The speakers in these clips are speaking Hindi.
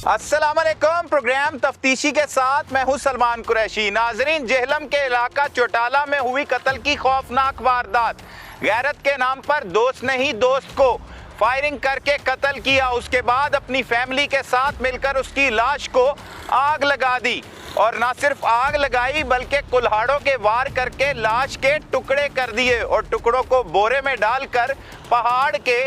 अस्सलाम वालेकुम। प्रोग्राम तफ्तीशी के साथ मैं हूं सलमान कुरैशी। नाजरीन, जेहलम के इलाका चौटाला में हुई कत्ल की खौफनाक वारदात। गैरत के नाम पर दोस्त ने ही दोस्त को फायरिंग करके कत्ल किया। उसके बाद अपनी फैमिली के साथ मिलकर उसकी लाश को आग लगा दी और ना सिर्फ आग लगाई बल्कि कुल्हाड़ों के वार करके लाश के टुकड़े कर दिए और टुकड़ों को बोरे में डालकर पहाड़ के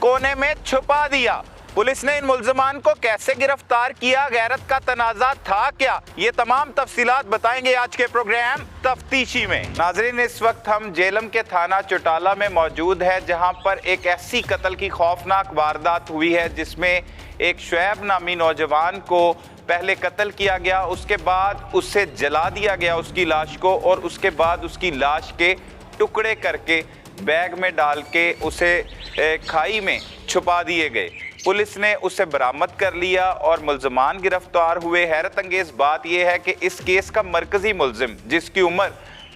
कोने में छुपा दिया। पुलिस ने इन मुल्ज़िमान को कैसे गिरफ्तार किया, गैरत का तनाज़ा था क्या, ये तमाम तफसीलात बताएंगे आज के प्रोग्राम तफ्तीशी में। नाजरीन, इस वक्त हम जेहलम के थाना चौटाला में मौजूद है जहां पर एक ऐसी कत्ल की खौफनाक वारदात हुई है जिसमें एक शुएब नामी नौजवान को पहले कत्ल किया गया, उसके बाद उससे जला दिया गया उसकी लाश को और उसके बाद उसकी लाश के टुकड़े करके बैग में डाल के उसे खाई में छुपा दिए गए। पुलिस ने उसे बरामद कर लिया और मुल्ज़िमान गिरफ्तार हुए। हैरत अंगेज़ बात यह है कि इस केस का मरकज़ी मुल्ज़िम, जिसकी उम्र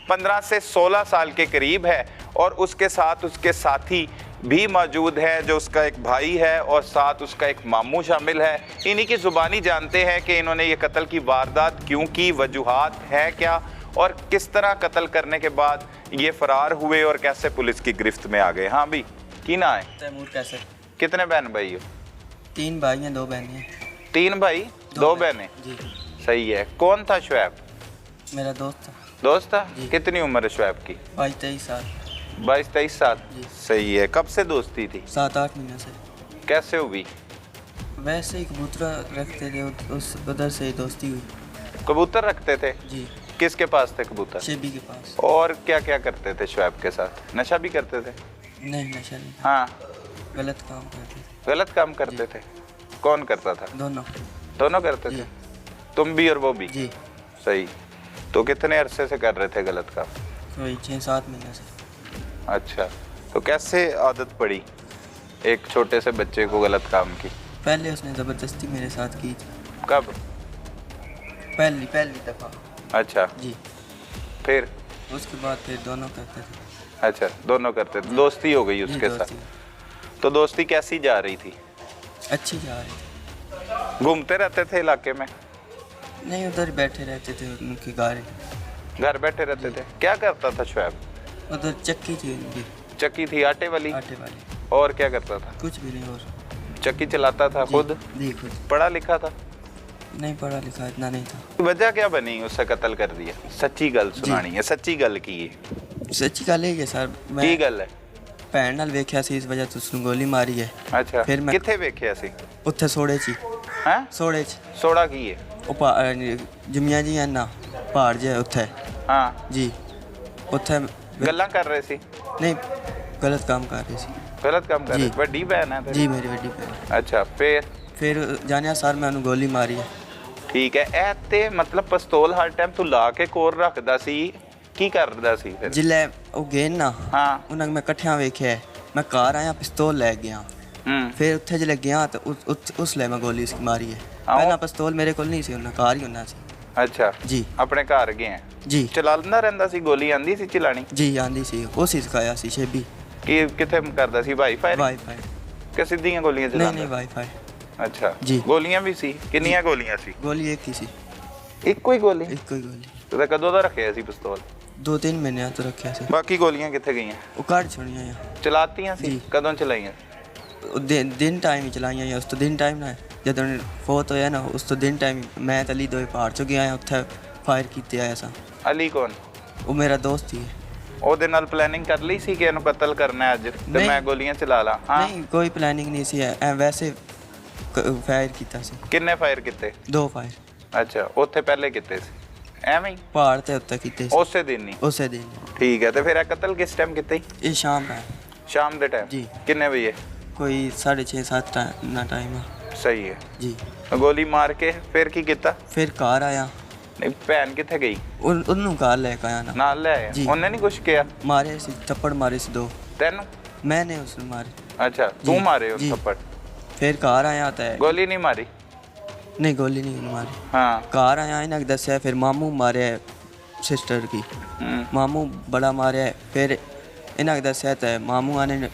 15 से 16 साल के करीब है और उसके साथ उसके साथी भी मौजूद है जो उसका एक भाई है और साथ उसका एक मामू शामिल है। इन्हीं की ज़ुबानी जानते हैं कि इन्होंने ये कत्ल की वारदात क्यों की, वजूहात है क्या और किस तरह कत्ल करने के बाद ये फ़रार हुए और कैसे पुलिस की गिरफ्त में आ गए। हाँ भाई, की ना है तैमूर कैसे? कितने बहन भाई हो? 3 भाई हैं, 2 बहनें हैं। 3 भाई 2 बहनें? जी। सही है। कौन था शुएब? मेरा दोस्त था। दोस्त था? जी। कितनी उम्र है शुएब की? 22-23 साल। 22-23 साल? जी। सही है। कब से दोस्ती थी? 7-8 महीने से। कैसे हुई? वैसे ही कबूतर रखते थे, उस उधर से ही दोस्ती हुई। कबूतर रखते थे? जी। किसके पास थे कबूतर? शेबी के पास। और क्या क्या करते थे शुएब के साथ? नशा भी करते थे? नहीं, नशा नहीं। हाँ। गलत काम करते थे। गलत काम करते थे? कौन करता था? दोनों करते थे? तुम भी और वो भी? जी। सही। तो कितने अरसे से कर रहे थे गलत काम? कोई 6-7 महीने से। अच्छा, तो कैसे आदत पड़ी एक छोटे से बच्चे को गलत काम की? पहले उसने ज़बरदस्ती मेरे साथ की थी। कब? पहली दफ़ा। अच्छा। जी। फिर? उसके बाद फिर दोनों करते थे। अच्छा, दोनों करते थे। दोस्ती हो गई उसके साथ? तो दोस्ती कैसी जा रही थी? अच्छी जा रही थी। घूमते रहते थे इलाके में? नहीं, उधर बैठे रहते थे उनके घर बैठे रहते थे। क्या करता था शुएब? उधर चक्की थी उनकी। चक्की थी? आटे वाली? आटे वाली। और क्या करता था? कुछ भी नहीं। और चक्की चलाता था खुद? जी, खुद। पढ़ा लिखा था? नहीं, पढ़ा लिखा इतना नहीं था। वजह क्या बनी उससे कत्ल कर दिया? सच्ची गल सुनानी है, सच्ची गल की है। सच्ची गल है सर, की गल है? ਭੈਣ ਨਾਲ ਵੇਖਿਆ ਸੀ, ਇਸ ਵਜ੍ਹਾ ਤੋਂ ਉਸਨੂੰ ਗੋਲੀ ਮਾਰੀ ਹੈ। ਅੱਛਾ, ਫਿਰ ਮੈਂ ਕਿੱਥੇ ਵੇਖਿਆ ਸੀ? ਉੱਥੇ ਸੋੜੇ 'ਚ। ਹੈਂ? ਸੋੜੇ 'ਚ। ਸੋੜਾ ਕੀ ਹੈ? ਉਹ ਜਮੀਆਂ ਜੀ ਨਾ ਪਹਾੜ ਜਿਹਾ ਉੱਥੇ। ਹਾਂ ਜੀ। ਉੱਥੇ ਗੱਲਾਂ ਕਰ ਰਹੇ ਸੀ? ਨਹੀਂ, ਗਲਤ ਕੰਮ ਕਰ ਰਹੇ ਸੀ। ਗਲਤ ਕੰਮ ਕਰ ਰਹੇ? ਜੀ। ਵੱਡੀ ਭੈਣ ਹੈ ਤੇਰੀ? ਜੀ, ਮੇਰੀ ਵੱਡੀ ਭੈਣ। ਅੱਛਾ, ਫਿਰ ਜਾਣਿਆ ਸਰ ਮੈਂ ਉਹਨੂੰ ਗੋਲੀ ਮਾਰੀ ਹੈ। ਠੀਕ ਹੈ। ਇਹ ਤੇ ਮਤਲਬ ਪਿਸਤੌਲ ਹਰ ਟਾਈਮ ਤੂੰ ਲਾ ਕੇ ਕੋਲ ਰੱਖਦਾ ਸੀ, ਕੀ ਕਰਦਾ ਸੀ ਫਿਰ? ਜਿੱਲੇ ਉਹ ਗਏ ਨਾ, ਹਾਂ, ਉਹਨਾਂ ਨੂੰ ਮੈਂ ਇਕੱਠਿਆਂ ਵੇਖਿਆ। ਮੈਂ ਘਰ ਆਇਆ, ਪਿਸਤੌਲ ਲੈ ਗਿਆ। ਫਿਰ ਉੱਥੇ ਜੇ ਲੱਗਿਆ ਤਾਂ ਉਸ ਲੈ ਮੈਂ ਗੋਲੀ ਉਸकी ਮਾਰੀ ਹੈ। ਪਹਿਲਾਂ ਪਿਸਤੌਲ ਮੇਰੇ ਕੋਲ ਨਹੀਂ ਸੀ, ਉਹਨਾਂ ਘਰ ਹੀ ਹੁੰਦਾ ਸੀ। ਅੱਛਾ ਜੀ। ਆਪਣੇ ਘਰ ਗਏ ਆ ਜੀ। ਚਲਾਉਂਦਾ ਰਹਿੰਦਾ ਸੀ? ਗੋਲੀ ਆਂਦੀ ਸੀ ਚਲਾਣੀ? ਜੀ, ਆਂਦੀ ਸੀ। ਉਹ ਸੀ ਸਿਖਾਇਆ ਸੀ ਸ਼ੇਬੀ। ਕੀ ਕਿੱਥੇ ਕਰਦਾ ਸੀ? ਵਾਈਫਾਈ ਕਿ ਸਿੱਧੀਆਂ ਗੋਲੀਆਂ ਚਲਾਉਂਦਾ? ਨਹੀਂ, ਵਾਈਫਾਈ। ਅੱਛਾ ਜੀ। ਗੋਲੀਆਂ ਵੀ ਸੀ? ਕਿੰਨੀਆਂ ਗੋਲੀਆਂ ਸੀ? ਗੋਲੀ ਇੱਕ ਹੀ ਸੀ। ਇੱਕੋ ਹੀ ਗੋਲੀ? ਇੱਕੋ ਹੀ ਗੋਲੀ। ਤੇ ਕਦੋਂ ਦਾ ਰੱਖਿਆ ਸੀ ਪਿਸਤੌਲ? 2-3 ਮਹੀਨਿਆਂ ਤੋਂ ਰੱਖਿਆ ਸੀ। ਬਾਕੀ ਗੋਲੀਆਂ ਕਿੱਥੇ ਗਈਆਂ? ਉਹ ਕੱਢ ਛੁੜੀਆਂ ਆ। ਚਲਾਤੀਆਂ ਸੀ? ਕਦੋਂ ਚਲਾਈਆਂ? ਦਿਨ ਟਾਈਮ ਹੀ ਚਲਾਈਆਂ ਆ। ਉਸ ਤੋਂ ਦਿਨ ਟਾਈਮ ਨਾ ਜਦੋਂ ਫੌਤ ਹੋਇਆ ਨਾ, ਉਸ ਤੋਂ ਦਿਨ ਟਾਈਮ ਮੈਂ ਤਾਂ ਅਲੀ ਦੋਏ ਪਹਾੜ ਚੋਂ ਗਿਆ, ਉੱਥੇ ਫਾਇਰ ਕੀਤੇ ਆਇਆ ਸਾਂ। ਅਲੀ ਕੌਣ? ਉਹ ਮੇਰਾ ਦੋਸਤ ਹੀ ਹੈ। ਉਹਦੇ ਨਾਲ ਪਲੈਨਿੰਗ ਕਰ ਲਈ ਸੀ ਕਿ ਇਹਨੂੰ ਕਤਲ ਕਰਨਾ ਅੱਜ ਤੇ ਮੈਂ ਗੋਲੀਆਂ ਚਲਾ ਲਾਂ? ਹਾਂ। ਨਹੀਂ, ਕੋਈ ਪਲੈਨਿੰਗ ਨਹੀਂ ਸੀ। ਐ ਵੈਸੇ ਫਾਇਰ ਕੀਤਾ ਸੀ। ਕਿੰਨੇ ਫਾਇਰ ਕੀਤੇ? 2 ਫਾਇਰ। ਅੱਛਾ, ਉੱਥੇ ਪਹਿਲੇ ਕੀਤੇ ਸੀ? ਐਵੇਂ ਹੀ ਪਹਾੜ ਤੇ ਉੱਤੇ ਕੀਤੇ ਸੀ। ਉਸੇ ਦਿਨ ਹੀ? ਉਸੇ ਦਿਨ। ਠੀਕ ਹੈ। ਤੇ ਫਿਰ ਇਹ ਕਤਲ ਕਿਸ ਟਾਈਮ ਕੀਤਾ? ਇਹ ਸ਼ਾਮ ਦਾ। ਸ਼ਾਮ ਦੇ ਟਾਈਮ? ਜੀ। ਕਿੰਨੇ ਵਜੇ? ਕੋਈ 6:30-7 ਨਾ ਟਾਈਮ ਆ। ਸਹੀ ਹੈ ਜੀ। ਗੋਲੀ ਮਾਰ ਕੇ ਫਿਰ ਕੀ ਕੀਤਾ? ਫਿਰ ਘਰ ਆਇਆ। ਨਹੀਂ, ਭੈਣ ਕਿੱਥੇ ਗਈ? ਉਹਨੂੰ ਘਰ ਲੈ ਕੇ ਆਇਆ ਨਾ। ਨਾਲ ਲੈ ਆਇਆ? ਉਹਨੇ ਨਹੀਂ ਕੁਛ ਕਿਹਾ? ਮਾਰੇ ਸੀ, ਥੱਪੜ ਮਾਰੇ ਸੀ 2। ਤੈਨੂੰ? ਮੈਨੇ ਉਸਨੂੰ ਮਾਰੇ। ਅੱਛਾ, ਤੂੰ ਮਾਰੇ ਉਹ ਥੱਪੜ? ਫਿਰ ਘਰ ਆਇਆ ਤਾਂ ਗੋਲੀ ਨਹੀਂ ਮਾਰੀ? ਨਹੀਂ, ਗੋਲੀ ਨਹੀਂ ਉਹਨੂੰ ਮਾਰੀ। ਹਾਂ। ਘਰ ਆਇਆ, ਇਹਨਾਂ ਨੇ ਦੱਸਿਆ ਫਿਰ ਮਾਮੂ ਮਾਰਿਆ ਸਿਸਟਰ ਕੀ। ਮਾਮੂ ਬੜਾ ਮਾਰਿਆ। ਫਿਰ ਇਹਨਾਂ ਨੇ ਦੱਸਿਆ ਤਾਂ ਮਾਮੂ ਆਨੇ ਨੇ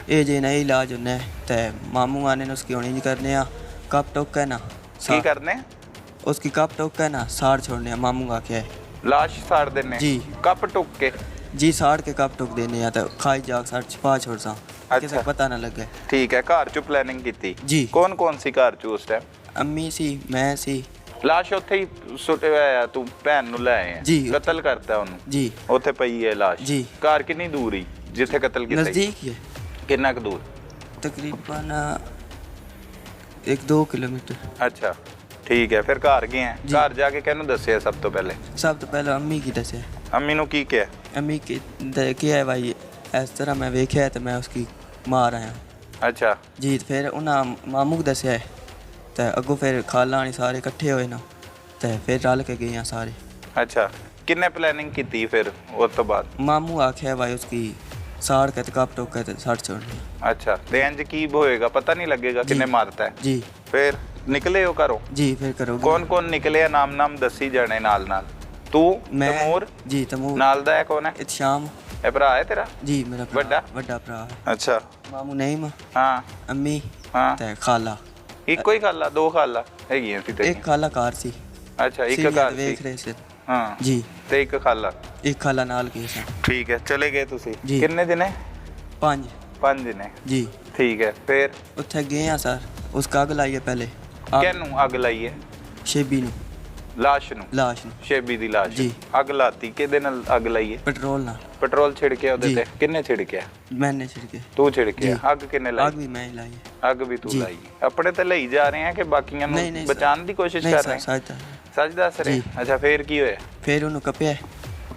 ਇਹ ਜੇ ਨਹੀਂ ਇਲਾਜ ਹੁੰਦਾ ਤਾਂ ਮਾਮੂ ਆਨੇ ਨੇ ਉਸकी ਹੋਣੀ ਨਹੀਂ करने कप टोक है ना की करने? उसकी कप टोक है ना साड़ छोड़ने हैं, मामू का क्या है। लाश साड़ देने जी। कप टुक के? जी साड़ के कप टोक देने या तो खाई जाग साड़ छुपा छोड़ सा किसी अच्छा। को पता ना लगे। ठीक है, घर चो प्लानिंग की? जी। कौन कौन सी घर चो उस टाइम? अम्मी सी, मैं सी। ਲਾਸ਼ ਉੱਥੇ ਹੀ ਸੁੱਟਿਆ ਹੋਇਆ, ਤੂੰ ਭੈਣ ਨੂੰ ਲੈ ਆਇਆ? ਜੀ। ਕਤਲ ਕਰਤਾ ਉਹਨੂੰ? जी ਉੱਥੇ ਪਈ ਹੈ ਲਾਸ਼? जी ਘਰ ਕਿੰਨੀ ਦੂਰ ਹੀ ਜਿੱਥੇ ਕਤਲ ਕੀਤਾ? नज़दीक ही है, ਕਿੰਨਾ ਕੁ ਦੂਰ? तकरीबन 1-2 किलोमीटर। ਅੱਛਾ ਠੀਕ ਹੈ, ਫਿਰ ਘਰ ਗਏ ਆ? ਜੀ। ਘਰ ਜਾ ਕੇ ਕਿਹਨੂੰ ਦੱਸਿਆ ਸਭ ਤੋਂ ਪਹਿਲੇ? सब तो पहले अम्मी की दसे। ਅੰਮੀ ਨੂੰ ਕੀ ਕਿਹਾ? अम्मी की क्या है भाई इस तरह मैं वेख्या है तो मैं उसकी मार आया। ਅੱਛਾ जी तो फिर उन्हें मामू को दसिया है तो अगों फिर खाला नहीं सारे इकट्ठे होए ना तो फिर रल के गए हैं सारे। ਅੱਛਾ ਕਿੰਨੇ ਪਲੈਨਿੰਗ ਕੀਤੀ ਫਿਰ ਉਸ ਤੋਂ ਬਾਅਦ? मामू आख्या भाई उसकी साड़ के तो कप टोक के तो सड़ छोड़नी। ਅੱਛਾ ਤੇ ਇੰਜ ਕੀ ਹੋਏਗਾ ਪਤਾ ਨਹੀਂ ਲੱਗੇਗਾ ਕਿੰਨੇ ਮਾਰਤਾ ਹੈ? जी ਫਿਰ ਨਿਕਲੇ ਹੋ ਘਰੋਂ? जी फिर करोगे। ਕੌਣ ਕੌਣ ਨਿਕਲੇ ਆ? ਨਾਮ ਦੱਸੀ ਜਾਣੇ ਨਾਲ ਨਾਲ। ਤੂੰ मैं ਤਮੂਰ जी तमूर ਨਾਲ ਦਾ ਹੈ ਕੌਣ ਹੈ? शाम ਇਹ ਭਰਾ ਹੈ ਤੇਰਾ? जी मेरा वड्डा? वड्डा भरा। ਅੱਛਾ मामू नईम ਹਾਂ अम्मी ਹਾਂ ते खाला। ਇੱਕੋ ਹੀ ਖਾਲਾ ਦੋ ਖਾਲਾ ਹੈਗੀਆਂ ਸੀ एक ਤੇਰੀਆਂ? खाला कार सी ਅੱਛਾ ਇੱਕ सीढ़ियां ਘਰ ते ਸੀ। वेख रहे से। ਹਾਂ जी ਤੇ ਇੱਕ ਖਾਲਾ। एक खाला नाल गए सन। ਠੀਕ ਹੈ, ਚਲੇ ਗਏ ਤੁਸੀਂ ਜੀ। ਕਿੰਨੇ ਦਿਨੇ? 5 5 ਦਿਨੇ। जी ਠੀਕ ਹੈ, ਫਿਰ उत्थे गए हैं सर उसका अग लाइए पहले ਕਿਹਨੂੰ ਅੱਗ ਲਾਈ ਹੈ? शेबी नु ਲਾਸ਼ ਨੂੰ? लाश नु ਸ਼ੇਬੀ ਦੀ ਲਾਸ਼? ਜੀ। ਅੱਗ ਲਾਤੀ ਕਿਹਦੇ ਨਾਲ ਅੱਗ ਲਾਈ ਹੈ? पेट्रोल ना ਪੈਟਰੋਲ ਛਿੜਕਿਆ ਉਹਦੇ ਜੀ। ਤੇ? ਕਿੰਨੇ ਛਿੜਕਿਆ? मैंने छिड़के। ਤੂੰ ਛਿੜਕਿਆ? ਜੀ। ਅੱਗ ਕਿੰਨੇ ਲਾਈ? आग भी मैं ही लाई है। ਅੱਗ ਵੀ ਤੂੰ ਜੀ। ਲਾਈ? ਆਪਣੇ ਤੇ ਲਈ ਜਾ ਰਹੇ ਆ ਕਿ ਬਾਕੀਆਂ ਨੂੰ नहीं नहीं सर। ਬਚਾਉਣ ਦੀ ਕੋਸ਼ਿਸ਼ नहीं ਕਰ सर, ਰਹੇ? सच है। ਸੱਚ ਦੱਸ ਰਹੇ? ਜੀ। ਅੱਛਾ ਫਿਰ ਕੀ ਹੋਇਆ? फिर उन्होंने कपया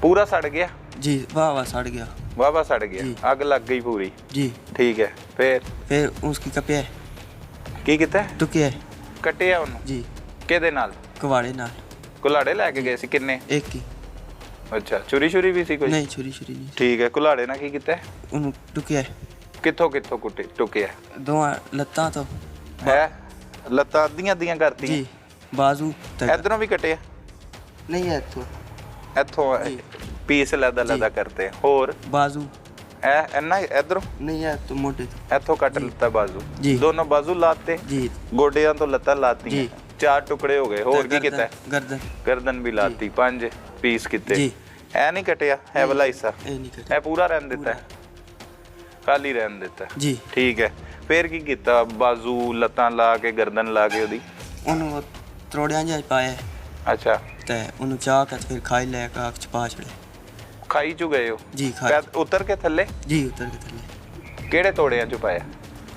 ਪੂਰਾ ਸੜ ਗਿਆ? जी वाह वाह सड़ गया। ਵਾਵਾ ਸੜ ਗਿਆ? ਜੀ। ਅੱਗ ਲੱਗ ਗਈ ਪੂਰੀ? जी ਠੀਕ ਹੈ, फिर उसकी कपया ਕੀ ਕੀਤਾ? टुकिया ਕੱਟਿਆ ਉਹਨੂੰ? जी ਕਿਹਦੇ ਨਾਲ? कुवाड़े नाल ਕੁਲਾੜੇ ਲੈ ਕੇ ਗਏ ਸੀ? ਕਿੰਨੇ? एक की। ਅੱਛਾ ਚੋਰੀ ਛੁਰੀ ਵੀ ਸੀ ਕੋਈ? नहीं छुरी छुरी नहीं ਠੀਕ ਹੈ, ਕੁਲਾੜੇ ਨਾਲ ਕੀ ਕੀਤਾ? उन्होंने टुकिया ਕਿੱਥੋਂ ਕਿੱਥੋਂ ਕੁੱਟੇ ਟੁਕਿਆ दो लत्तां तो ਹੈ? ਲੱਤਾਂ ਅੱਧੀਆਂ ਅੱਧੀਆਂ ਕਰਤੀਆਂ? जी बाजू तक ਇਧਰੋਂ ਵੀ ਕੱਟਿਆ? नहीं है तो ਇੱਥੋਂ ਜੀ। ਪੀਸ ਲੱਦਾ ਲੱਦਾ ਜੀ। ਕਰਤੇ ਆ। ਹੋਰ बाजू ਇਹ ਇੰਨਾ ਇਧਰੋਂ नहीं है तो मोटे तो ਇੱਥੋਂ ਕੱਟ ਲਿੱਤਾ ਬਾਜ਼ੂ? ਜੀ। ਦੋਨੋਂ ਬਾਜ਼ੂ ਲਾਤੇ? जी ਗੋਡਿਆਂ ਤੋਂ ਲੱਤਾਂ ਲਾਤੀਆਂ? ਜੀ। 4 ਟੁਕੜੇ ਹੋ ਗਏ। ਹੋਰ ਕੀ गर्दन- ਕੀਤਾ? गर्दन ਗਰਦਨ ਵੀ ਲਾਤੀ? 5 ਪੀਸ ਕੀਤੇ? ਜੀ। ਇਹ ਨਹੀਂ ਕਟਿਆ? ਇਹ ਵਾਲਾ ਹਿੱਸਾ ये नहीं करते ਇਹ ਪੂਰਾ ਰਹਿਣ ਦਿੱਤਾ? ਖਾਲੀ ਰਹਿਣ ਦਿੱਤਾ? जी ਠੀਕ ਹੈ, ਫਿਰ ਕੀ ਕੀਤਾ? ਬਾਜ਼ੂ ਲੱਤਾਂ ਲਾ ਕੇ ਗਰਦਨ ਲਾ ਕੇ ਉਹਦੀ? उन्होंने त्रोड़ियां जा पाए ਅੱਛਾ ते उन्होंने चाह के फिर खाई ले का छुपा छड़े। ਖਾਈ ਚ ਗਏ ਹੋ? जी खाई ਪੈਰ ਉਤਰ ਕੇ ਥੱਲੇ? जी उतर के थले ਕਿਹੜੇ ਤੋੜਿਆਂ ਚ ਪਾਇਆ?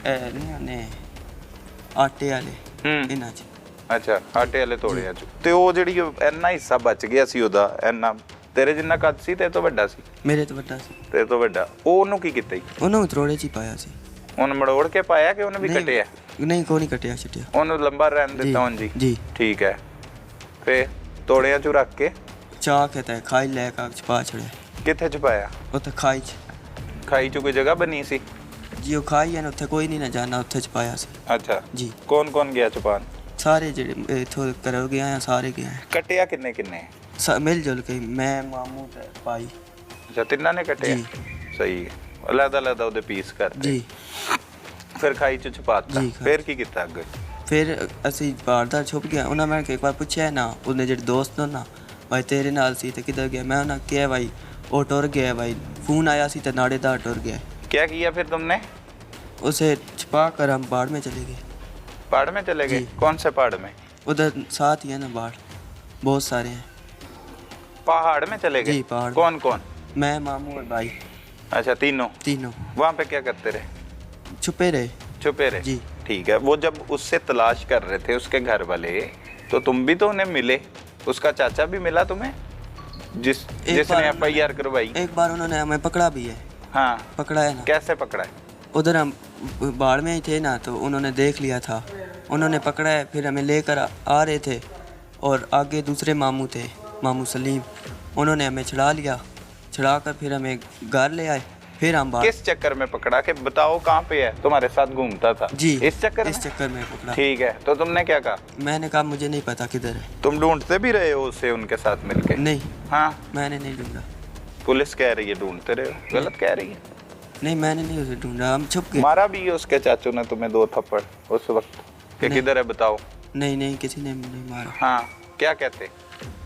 ए नहीं ने आटे वाले ਹੂੰ इना च ਅੱਛਾ ਆਟੇ ਵਾਲੇ ਤੋੜਿਆਂ ਚ। ਤੇ ਉਹ ਜਿਹੜੀ ਇੰਨਾ ਹਿੱਸਾ ਬਚ ਗਿਆ ਸੀ ਉਹਦਾ, ਇੰਨਾ ਤੇਰੇ ਜਿੰਨਾ ਕੱਦ ਸੀ ਤੇ ਤੋਂ ਵੱਡਾ ਸੀ? मेरे तो बड़ा सी ਤੇਰੇ ਤੋਂ ਵੱਡਾ। ਉਹ ਉਹਨੂੰ ਕੀ ਕੀਤਾ ਜੀ? उन्होंने त्रोड़े च ही पाया सी। ਉਹਨੂੰ ਮੜੋੜ ਕੇ ਪਾਇਆ ਕਿ ਉਹਨੇ ਵੀ नहीं- ਕੱਟਿਆ? नहीं कोई नहीं कटिया छटिया ਉਹਨੂੰ ਲੰਬਾ ਰਹਿਣ जी ਦਿੱਤਾ ਹੁਣ ਜੀ? जी ਠੀਕ ਹੈ, ਫੇ ਤੋੜਿਆਂ ਚ ਰੱਖ ਕੇ चाह के ते खाई ले का छुपा छड़े। ਕਿੱਥੇ ਚ ਪਾਇਆ? उत्थे खाई च ਖਾਈ ਚ ਕੋਈ ਜਗ੍ਹਾ ਬਣੀ ਸੀ? जी वो खाई है उत्थे कोई नहीं ना जाना उत्थे च पाया सी। ਅੱਛਾ जी ਕੌਣ ਕੌਣ ਗਿਆ ਛੁਪਾਣ? सारे जेड़े इथों करो गए हैं सारे गए हैं ਕੱਟਿਆ ਕਿੰਨੇ ਕਿੰਨੇ? मिल-जुल के मैं मामू ते पाई। ਅੱਛਾ ਤਿੰਨਾਂ ਨੇ ਕੱਟਿਆ? ਜੀ। ਸਹੀ ਹੈ, ਅਲੱਗ ਅਲੱਗ ਉਹਦੇ ਪੀਸ ਕਰਤੇ? जी ਫਿਰ ਖਾਈ ਚ ਛੁਪਾਤਾ? ਜੀ, ਖਾਈ। ਫਿਰ ਕੀ ਕੀਤਾ ਅੱਗੇ? फिर ਅਸੀਂ ਬਾਹਰ ਛੁਪ ਗਿਆ। ਉਹਨਾਂ ਮੈਂ ਇੱਕ ਵਾਰ ਪੁੱਛਿਆ ਨਾ ਉਹਨੇ ਜਿਹੜੇ ਦੋਸਤ ਨੇ ਨਾ ਭਾਈ ਤੇਰੇ ਨਾਲ ਸੀ ਤੇ ਕਿੱਧਰ ਗਿਆ? ਮੈਂ ਉਹਨਾਂ ਕਿਹਾ ਭਾਈ ਉਹ ਟੁਰ ਗਿਆ भाई फोन आया सी तो नाड़ेदार टुर गया। क्या किया फिर तुमने? उसे छुपा कर हम बाढ़ में चले गए। पहाड़ में चले गए? जी। कौन से पहाड़ में? उधर साथ ही है ना बाढ़ बहुत सारे हैं। पहाड़ में चले गए? जी, पहाड़ में। कौन कौन? मैं मामू और भाई अच्छा तीनों? तीनों वहाँ पे क्या करते रहे? छुपे रहे। छुपे रहे? जी। ठीक है, वो जब उससे तलाश कर रहे थे उसके घर वाले, तो तुम भी तो उन्हें मिले? उसका चाचा भी मिला तुम्हें जिसने बार FIR करवाई? एक बार उन्होंने हमें पकड़ा भी है। हाँ, पकड़ा है ना कैसे पकड़ा है? उधर हम बाढ़ में ही थे ना तो उन्होंने देख लिया था, उन्होंने पकड़ा है। फिर हमें लेकर आ रहे थे और आगे दूसरे मामू थे, मामू सलीम, उन्होंने हमें छड़ा लिया। छड़ा कर फिर हमें घर ले आए। फिर हम बाहर किस चक्कर में पकड़ा के बताओ? कहाँ पे है? तुम्हारे साथ घूमता था? जी इस चक्कर इस में? चक्कर में पकड़ा। ठीक है, तो तुमने क्या कहा? मैंने कहा मुझे नहीं पता किधर है। तुम ढूंढते भी रहे हो उसे उनके साथ मिलके? नहीं हाँ, मैंने नहीं ढूंढा। पुलिस कह रही है ढूंढते रहे हो, गलत कह रही है। नहीं मैंने नहीं उसे ढूंढा, हम छुप गए। मारा भी है उसके चाचू ने तुम्हें 2 थप्पड़ उस वक्त कि नहीं। किधर है बताओ? नहीं नहीं, किसी ने नहीं मारा। हाँ, क्या कहते?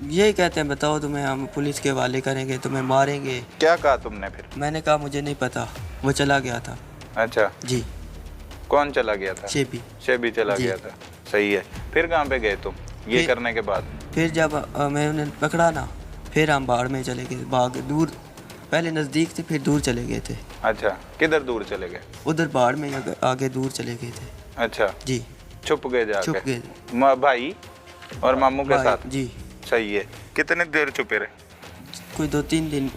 यही कहते हैं बताओ तुम्हें हम पुलिस के हवाले करेंगे, तुम्हें मारेंगे। क्या कहा तुमने फिर? मैंने कहा मुझे नहीं पता, वो चला गया था। अच्छा, जी। कौन चला गया था? शेबी। शेबी चला जी। गया था, सही है। फिर कहाँ पे गए तुम ये फिर- करने के बाद? फिर जब मैं उन्हें पकड़ा ना, फिर हम बाढ़ में चले गए, बाग दूर, पहले नज़दीक थे फिर दूर चले गए थे। अच्छा, किधर दूर चले गए? उधर बाढ़ में आगे दूर चले गए थे। अच्छा, जी। छुप गए जाके? छुप गए। भाई और मामू के भाई- साथ? जी। सही है। कितने देर छुपे रहे? कोई 2-3 दिन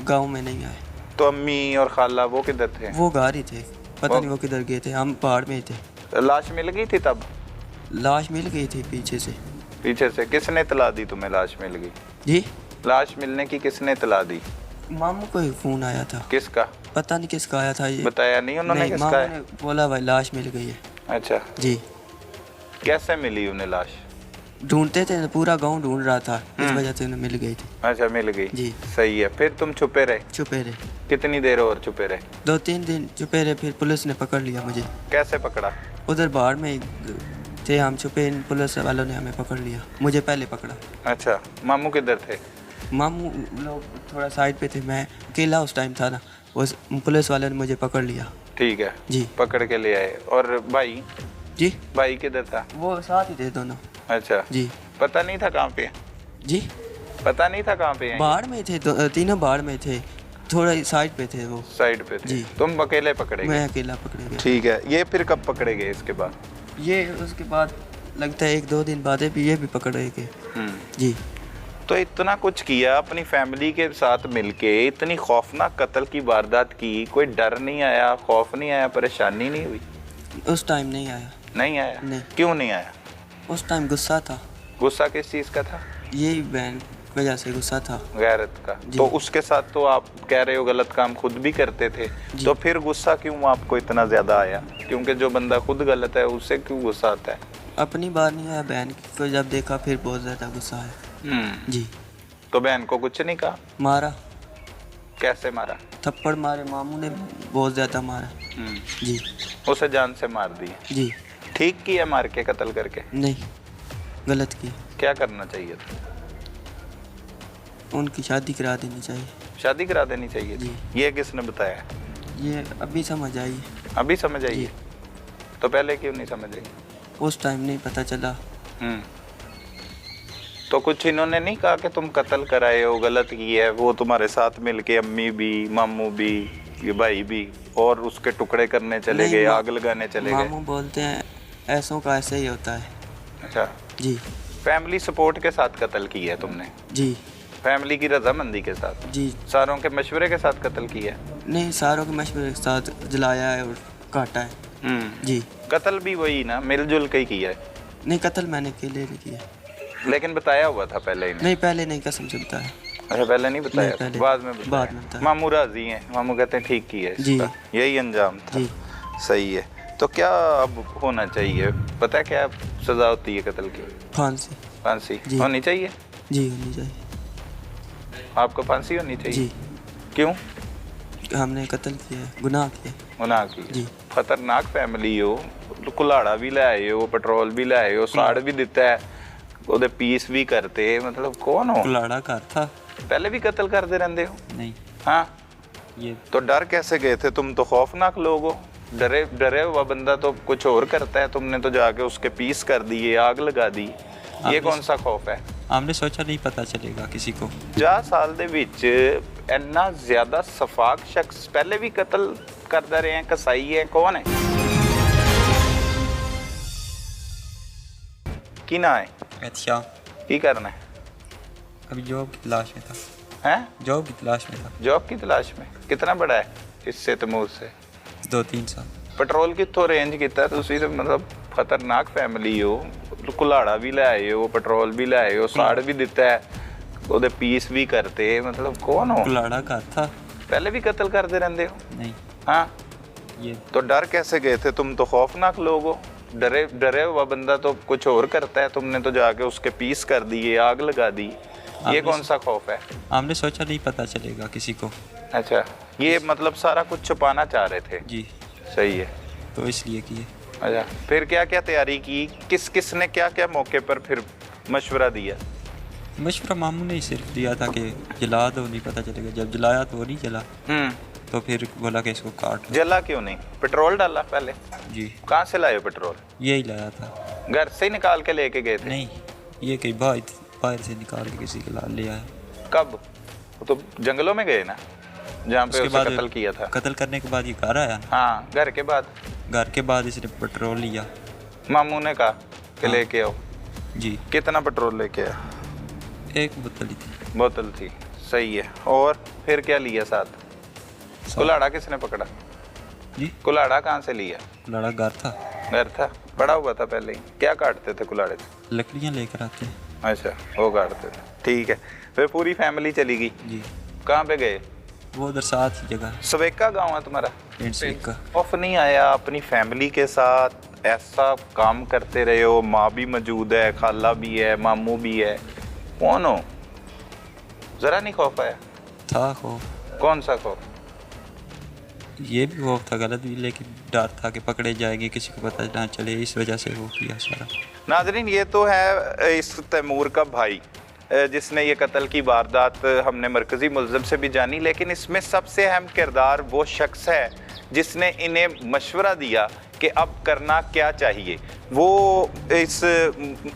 गांव में नहीं आए। तो अम्मी और खाला वो किधर थे? वो घर ही थे, पता नहीं वो किधर गए थे, हम पहाड़ में ही थे। लाश मिल गई थी तब? लाश मिल गई थी पीछे से। पीछे से किसने इतला दी तुम्हें लाश मिल गई? जी। लाश मिलने की किसने इतला दी? मामू को ही फ़ोन आया था। किसका? पता नहीं किसका आया था ये। बताया नहीं उन्होंने नहीं, किसका मामू है? ने बोला भाई लाश मिल गई है। अच्छा, जी। कैसे मिली उन्हें लाश? ढूंढते थे, पूरा गांव ढूंढ रहा था, इस वजह से उन्हें मिल गई थी। अच्छा, मिल गई। जी। सही है। फिर तुम छुपे रहे? छुपे रहे कितनी देर और छुपे रहे? 2-3 दिन छुपे रहे, फिर पुलिस ने पकड़ लिया मुझे। कैसे पकड़ा? उधर बाढ़ में थे हम छुपे, इन पुलिस वालों ने हमें पकड़ लिया, मुझे पहले पकड़ा। अच्छा, मामू किधर थे? मामू लोग थोड़ा साइड पे थे, मैं अकेला उस टाइम था ना, उस पुलिस वाले ने मुझे पकड़ लिया। ठीक है, जी। पकड़ के ले आए। और भाई? जी। भाई किधर था? वो साथ ही थे दोनों। अच्छा, जी। पता नहीं था कहाँ पे? जी। पता नहीं था कहाँ पे हैं? बाढ़ में थे, तीनों बाढ़ में थे, थोड़ा साइड पे थे वो। साइड पे थे। जी। तुम अकेले पकड़े गए? मैं अकेला पकड़े गया। ठीक है। ये फिर कब पकड़े गए इसके बाद? ये उसके बाद लगता है 1-2 दिन बाद भी ये भी पकड़े गए। जी। तो इतना कुछ किया अपनी फैमिली के साथ मिलके, इतनी खौफनाक कत्ल की वारदात की, कोई डर नहीं आया, खौफ नहीं आया, परेशानी नहीं हुई? उस टाइम नहीं आया। नहीं आया? नहीं। क्यों नहीं आया? उस टाइम गुस्सा था, गुस्सा किस चीज़ का था? यही बहन वजह से गुस्सा था। गैरत का। जी। तो उसके साथ तो आप कह रहे हो गलत काम खुद भी करते थे, जी। तो फिर गुस्सा क्यों आपको इतना ज़्यादा आया? क्योंकि जो बंदा खुद गलत है उससे क्यों गुस्सा आता है? अपनी बार नहीं आया, बहन को जब देखा फिर बहुत ज़्यादा गुस्सा आया। जी। तो बहन को कुछ नहीं कहा? मारा, कैसे मारा? थप्पड़ मारे, मामू ने बहुत ज़्यादा मारा। जी। उसे जान से मार दी? जी। ठीक किया मार के, कत्ल करके? नहीं, गलत किया। क्या करना चाहिए था? उनकी शादी करा देनी चाहिए। शादी करा देनी चाहिए थी। जी। ये किसने बताया? ये अभी समझ आई। अभी समझ आई जी। है? तो पहले क्यों नहीं समझ आई? उस टाइम नहीं पता चला। तो कुछ इन्होंने नहीं कहा कि तुम कत्ल कराए हो, गलत किया है? वो तुम्हारे साथ मिलके अम्मी भी, मामू भी, ये भाई भी, और उसके टुकड़े करने चले नहीं, गए, आग लगाने चले गए? मामू बोलते हैं ऐसों का ऐसे ही होता है। अच्छा, जी। फैमिली सपोर्ट के साथ कत्ल किया है तुमने? जी। फैमिली की रजामंदी के साथ? जी। सारों के मशवरे के साथ कत्ल किया है? नहीं, सारों के मशवरे के साथ जलाया है और काटा है। जी। कत्ल भी वही ना, मिलजुल के ही किया है? नहीं, कत्ल मैंने अकेले नहीं किया। लेकिन बताया हुआ था पहले ही? नहीं, पहले नहीं, कसम से बताया। अच्छा, पहले नहीं बताया? नहीं, पहले। बाद में बताया? बाद में बताया। मामू राजी हैं, मामू कहते हैं ठीक किया है जी। इसका, यही अंजाम था। जी। सही है। तो क्या अब होना चाहिए? पता है क्या सजा होती है कत्ल की? फांसी। फांसी जी। होनी चाहिए? जी, होनी चाहिए। आपको फांसी होनी चाहिए? जी। क्यों? हमने कत्ल किया है, गुनाह किया। गुनाह की? जी। खतरनाक फैमिली हो, कुलाड़ा भी लाए हो, पेट्रोल भी लाए हो, साड़ भी दिता है, ਉਹਦੇ पीस भी करते, मतलब कौन हो? कुलाड़ा घर था। पहले भी कत्ल करते रहते हो? नहीं। हाँ। ये तो डर कैसे गए थे? तुम तो खौफनाक लोग हो। डरे हुआ बंदा तो कुछ और करता है, तुमने तो जाके उसके पीस कर दिए, आग लगा दी। ये कौन सा खौफ है? हमने सोचा नहीं पता चलेगा किसी को। 50 ਸਾਲ ਦੇ ਵਿੱਚ ਇੰਨਾ ਜ਼ਿਆਦਾ ਸਫਾਕ ਸ਼ਖਸ ਪਹਿਲੇ ਵੀ ਕਤਲ ਕਰਦਾ ਰਹੇ ਹੈ, ਕਸਾਈ ਹੈ, ਕੌਣ ਹੈ? ਕੀ ਨਾ ਹੈ? अच्छा, ਕੀ करना है? अभी जॉब की तलाश में था। हैं? जॉब की तलाश में था। जॉब की तलाश में? कितना बड़ा है इससे तैमूर से? 2-3 साल। ਪੈਟਰੋਲ ਕਿੱਥੋਂ ਅਰੇਂਜ ਕੀਤਾ ਤੁਸੀਂ? ਤੇ ਮਤਲਬ ਖਤਰਨਾਕ ਫੈਮਿਲੀ ਹੋ, ਕੁਲਾੜਾ ਵੀ ਲੈ ਆਏ ਹੋ, ਪੈਟਰੋਲ ਵੀ ਲੈ ਆਏ ਹੋ, ਸਾੜ ਵੀ ਦਿੱਤਾ ਹੈ, ਉਹਦੇ ਪੀਸ ਵੀ ਕਰਤੇ, मतलब कौन हो? कुलाड़ा घर था। पहले भी कत्ल करते रहते हो? नहीं। हाँ। ये तो डर कैसे गए थे? तुम तो खौफनाक लोग हो। डरे हुआ बंदा तो कुछ और करता है, तुमने तो जाके उसके पीस कर दिए, आग लगा दी। ये कौन सा खौफ है? हमने सोचा नहीं पता चलेगा किसी को। अच्छा, ये मतलब सारा कुछ छुपाना चाह रहे थे? जी। सही है। तो इसलिए किए। अच्छा, फिर क्या क्या तैयारी की, किस किस ने क्या क्या मौके पर फिर मशवरा दिया? मशवरा मामू ने ही सिर्फ दिया था कि जला दो, नहीं पता चलेगा। जब जलाया तो वो नहीं जला, तो फिर बोला कि इसको काट लो। जला क्यों नहीं? पेट्रोल डाला पहले? जी। कहाँ से लाए हो पेट्रोल? यही लाया था। घर से ही निकाल के लेके गए थे? नहीं, ये कहीं बाहर से निकाल के किसी के लाल ले आया। कब? वो तो जंगलों में गए ना, जहाँ पे उसे कत्ल किया था। कत्ल करने के बाद ये घर आया ना। हाँ, घर के बाद? घर के बाद इसने पेट्रोल लिया। मामू ने कहा कि हाँ। लेके आओ? जी। कितना पेट्रोल लेके आया? एक बोतल ही थी। बोतल थी, सही है। और फिर क्या लिया साथ? कुल्हाड़ा किसने पकड़ा? जी। कुल्हाड़ा कहाँ से लिया? कुल्हाड़ा घर था। घर था, पड़ा हुआ था पहले ही। क्या काटते थे कुल्हाड़े से? लकड़ियाँ लेकर आते हैं। अच्छा, वो काटते थे, ठीक है। फिर पूरी फैमिली चली गई? जी। कहाँ पे गए? वो उधर साथ ही जगह। सवेका गाँव है तुम्हारा? का। ऑफ नहीं आया अपनी फैमिली के साथ? ऐसा काम करते रहे हो, माँ भी मौजूद है, खाला भी है, मामू भी है, कौन हो? जरा नहीं खौफ आया? था खौफ। कौन सा खौफ? ये भी खौफ था गलत भी, लेकिन डर था कि पकड़े जाएंगे, किसी को पता ना चले, इस वजह से वो किया सारा। नाजरीन, ये तो है इस तैमूर का भाई जिसने ये कत्ल की वारदात हमने मरकज़ी मुलज़िम से भी जानी, लेकिन इसमें सबसे अहम किरदार वो शख्स है जिसने इन्हें मशवरा दिया कि अब करना क्या चाहिए। वो इस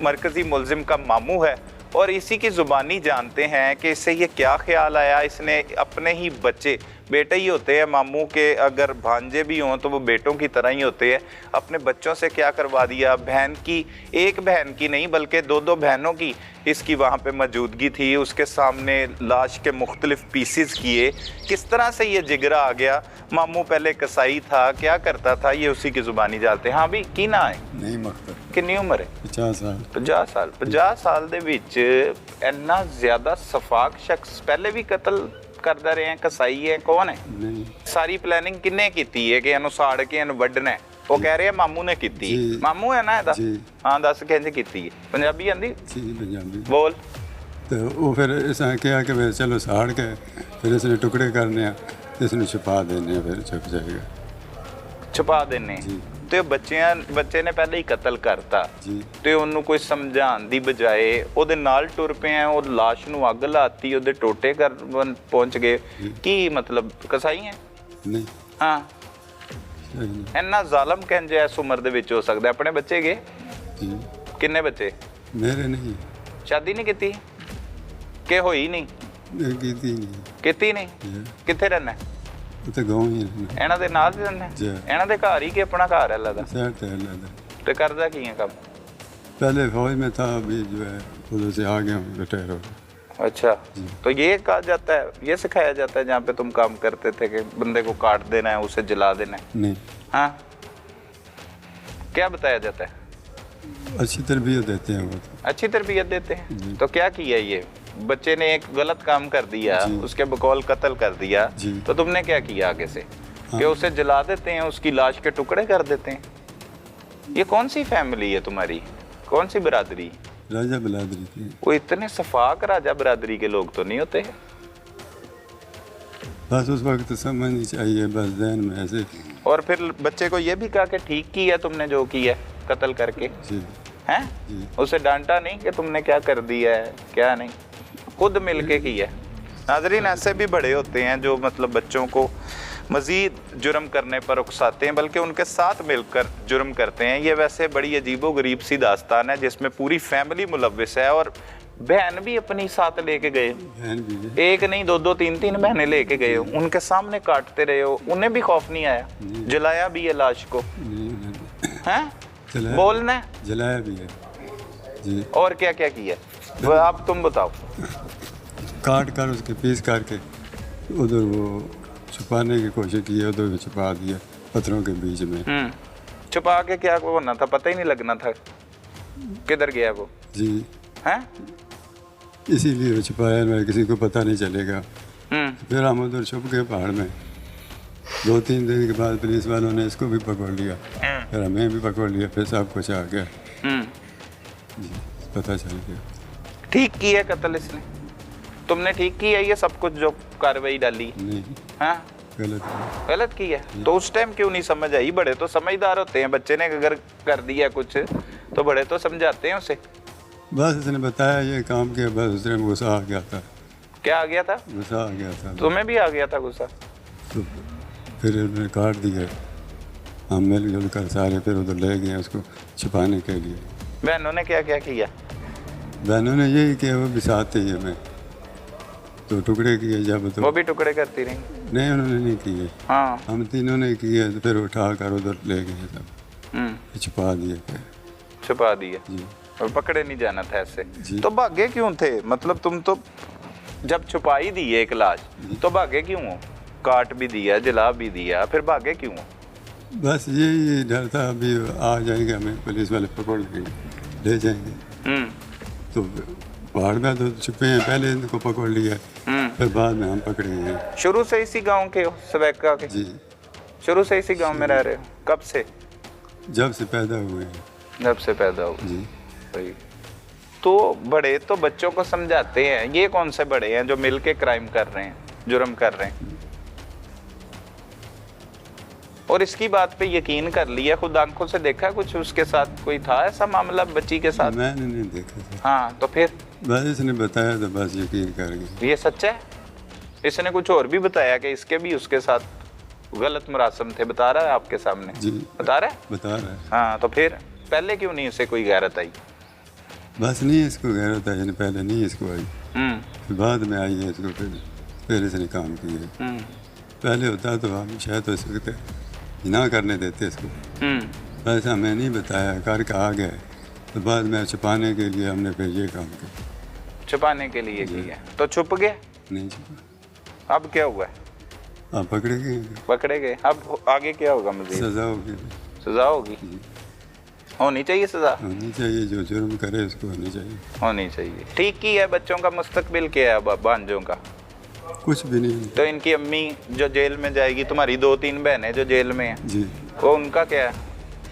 मरकज़ी मुलज़िम का मामू है और इसी की ज़ुबानी जानते हैं कि इससे ये क्या ख्याल आया। इसने अपने ही बच्चे, बेटे ही होते हैं मामू के, अगर भांजे भी हों तो वो बेटों की तरह ही होते हैं, अपने बच्चों से क्या करवा दिया। बहन की, एक बहन की नहीं बल्कि दो दो बहनों की इसकी वहाँ पे मौजूदगी थी। उसके सामने लाश के मुख्तलिफ पीसेस किए। किस तरह से ये जिगरा आ गया? मामू पहले कसाई था, क्या करता था, ये उसी की ज़ुबानी जानते हैं। हाँ भी की ना है? नहीं मकतर। कितनी उम्र है? 50 साल। 50 साल। 50 साल दे विच इन्ना ज़्यादा सफाक शख्स पहले भी कत्ल करदा रहे हैं? कसाई है, कौन है? नहीं। सारी प्लानिंग किन्ने कीती है कि इन्हू साड़ के इन्हू वड्ढना है? वो कह रहे हैं मामू ने कीती है। मामू है ना ਇਹਦਾ? हाँ, दस किंज कीती है? पंजाबी आंदी? जी पंजाबी। बोल। तो वो फिर ऐसा किया कि फिर चलो साड़ के फिर इसने टुकड़े करने हैं, इसने छुपा देने, फिर छुप जाएगा। छुपा देने? ਤੇ ਬੱਚੇ ਨੇ ਪਹਿਲੇ ਹੀ ਕਤਲ ਕਰਤਾ ਤੇ ਉਹਨੂੰ ਕੋਈ ਸਮਝਾਉਣ ਦੀ ਬਜਾਏ ਉਹਦੇ ਨਾਲ ਟੁਰ ਪਏ ਆ, ਉਹ ਲਾਸ਼ ਨੂੰ ਅੱਗ ਲਾਤੀ, ਉਹਦੇ ਟੋਟੇ ਕਰ ਪਹੁੰਚ ਗਏ। ਕੀ ਮਤਲਬ ਕਸਾਈ ਹੈ? ਨਹੀਂ। ਹਾਂ, ਇੰਨਾ ਜ਼ਾਲਮ ਕਿੰਜ ਇਸ ਉਮਰ ਦੇ ਵਿੱਚ ਹੋ ਸਕਦਾ? ਆਪਣੇ ਬੱਚੇ ਗਏ? ਕਿੰਨੇ ਬੱਚੇ? ਮੇਰੇ ਨਹੀਂ। ਸ਼ਾਦੀ ਨਹੀਂ ਕੀਤੀ ਕਿ ਹੋਈ ਨਹੀਂ? ਕੀਤੀ ਨਹੀਂ। ਕਿੱਥੇ ਰਹਿਣਾ? ਉੱਥੇ ਗਾਉਂ ਹੀ ਰਹਿਣਾ। ਇਹਨਾਂ ਦੇ ਨਾਲ ਹੀ ਰਹਿਣਾ? ਇਹਨਾਂ ਦੇ ਘਰ ਹੀ ਕਿ ਆਪਣਾ ਘਰ ਹੈ ਲੱਗਦਾ? शहर तो है लगता। ਤੇ ਕਰਦਾ ਕੀ ਹੈ ਕੰਮ? पहले फौज में था, अभी जो है उधर से आ गया हूँ, रिटायर हो गया। अच्छा, तो ये कहा जाता है, ये सिखाया जाता है जहाँ पे तुम काम करते थे कि बंदे को काट देना है, उसे जला देना है? नहीं। हाँ, क्या बताया जाता है? अच्छी तरबियत देते हैं वो। अच्छी तरबियत देते हैं। तो क्या किया ये बच्चे ने? एक गलत काम कर दिया, उसके बकौल कत्ल कर दिया, तो तुमने क्या किया आगे से? कि उसे जला देते हैं, उसकी लाश के टुकड़े कर देते हैं। ये कौन सी फैमिली है तुम्हारी? कौन सी बिरादरी? राजा बिरादरी की। वो इतने सफाक राजा बिरादरी के लोग तो नहीं होते हैं। बस उस वक्त समझनी चाहिए, बस जहन में ऐसे। और फिर बच्चे को ये भी कहा कि ठीक किया तुमने जो किया कत्ल करके? हैं? उसे डांटा नहीं कि तुमने क्या कर दिया है, क्या नहीं? खुद मिलके किया? नाजरीन, ऐसे भी बड़े होते हैं जो मतलब बच्चों को मज़ीद जुर्म करने पर उकसाते हैं, बल्कि उनके साथ मिलकर जुर्म करते हैं। ये वैसे बड़ी अजीबोगरीब सी दास्तान है जिसमें पूरी फैमिली मुलव्विस है। और बहन भी अपनी साथ लेके गए, एक नहीं दो दो तीन तीन बहनें लेके गए, उनके सामने काटते रहे हो, उन्हें भी खौफ नहीं आया? जलाया भी है लाश को? हैं? बोलना? जलाया भी है जी। और क्या क्या किया वो आप तुम बताओ? काट कर उसके पीस करके उधर वो छुपाने की कोशिश की है, उधर भी छुपा दिया पत्थरों के बीच में। छुपा के क्या होना था? पता ही नहीं लगना था किधर गया वो? जी। हैं? इसीलिए वो छुपाया ना, किसी को पता नहीं चलेगा। फिर हम उधर छुप गए पहाड़ में। 2-3 दिन के बाद पुलिस वालों ने इसको भी पकड़ लिया, फिर हमें भी पकड़ लिया, फिर सब कुछ आ गया जी, पता चल गया। ठीक किया कत्ल इसने? तुमने ठीक किया ये सब कुछ जो कार्रवाई डाली? नहीं। हाँ, गलत है। गलत किया तो उस टाइम क्यों नहीं समझ आई? बड़े तो समझदार होते हैं, बच्चे ने अगर कर दिया कुछ तो बड़े तो समझाते हैं उसे। बस उसने बताया ये काम किया, बस उस टाइम गुस्सा आ गया था। क्या आ गया था? गुस्सा आ गया था। तुम्हें भी आ गया था गुस्सा? तो फिर उन्होंने काट दिया, हम मिलजुल कर सारे फिर उधर ले गए उसको छुपाने के लिए। बहनों ने क्या क्या किया? बहनों ने यही किया, वो भी साथ ही हमें तो टुकड़े किए जब तो वो भी टुकड़े करती रही? नहीं, उन्होंने नहीं किए, हाँ। हम तीनों ने किए। तो फिर उठा कर उधर ले गए सब, छुपा दिए फिर। छुपा दिए जी और पकड़े नहीं जाना था ऐसे। जी। तो भागे क्यों थे? मतलब तुम तो जब छुपा ही दी एक लाश तो भागे क्यों हो? काट भी दिया, जला भी दिया, फिर भागे क्यों हो? बस यही डर था, अभी आ जाएंगे हमें पुलिस वाले पकड़ लेंगे, ले जाएंगे। तो पहाड़ में तो छुपे हैं, पहले इनको पकड़ लिया, फिर बाद में हम पकड़े हैं। शुरू से इसी गांव के हो, सवैका के? जी, शुरू से इसी गांव में रह रहे हो? कब से? जब से पैदा हुए हैं। जब से पैदा हो। जी। सही। तो बड़े तो बच्चों को समझाते हैं, ये कौन से बड़े हैं जो मिलके क्राइम कर रहे हैं, जुर्म कर रहे हैं? और इसकी बात पे यकीन कर लिया, खुद आंखों से देखा कुछ उसके साथ कोई था ऐसा मामला बच्ची के साथ? मैंने नहीं देखा था। हाँ, तो फिर बस इसने बताया तो बस यकीन कर गए। ये सच है? इसने कुछ और भी बताया कि इसके भी उसके साथ गलत मुरासम थे? बता रहा है आपके सामने? जी बता रहा है? बता रहा है। हाँ, तो फिर पहले क्यों नहीं इसे कोई गैरत आई? बस नहीं इसको गैरत आई, पहले नहीं इसको आई, फिर बाद में आई है इसको, फिर इसने काम किया। पहले होता तो हम शायद तो इस वक्त ना करने देते इसको, बस हमें नहीं बताया, करके आ गए, तो बाद में छुपाने के लिए हमने फिर ये काम किया। छुपाने के लिए किया तो छुप गया? नहीं छुपा। अब क्या हुआ? आप पकड़े गए, पकड़े गए, अब आगे क्या होगा? मज़ीद सजा होगी। सजा होगी? होनी चाहिए सजा? होनी चाहिए, जो जुर्म करे उसको होनी चाहिए। होनी चाहिए। ठीक ही है। बच्चों का मुस्तकबिल क्या है अब भांजों का? कुछ भी नहीं। तो इनकी अम्मी जो जेल में जाएगी, तुम्हारी 2-3 बहनें जो जेल में हैं, जी, वो उनका क्या है?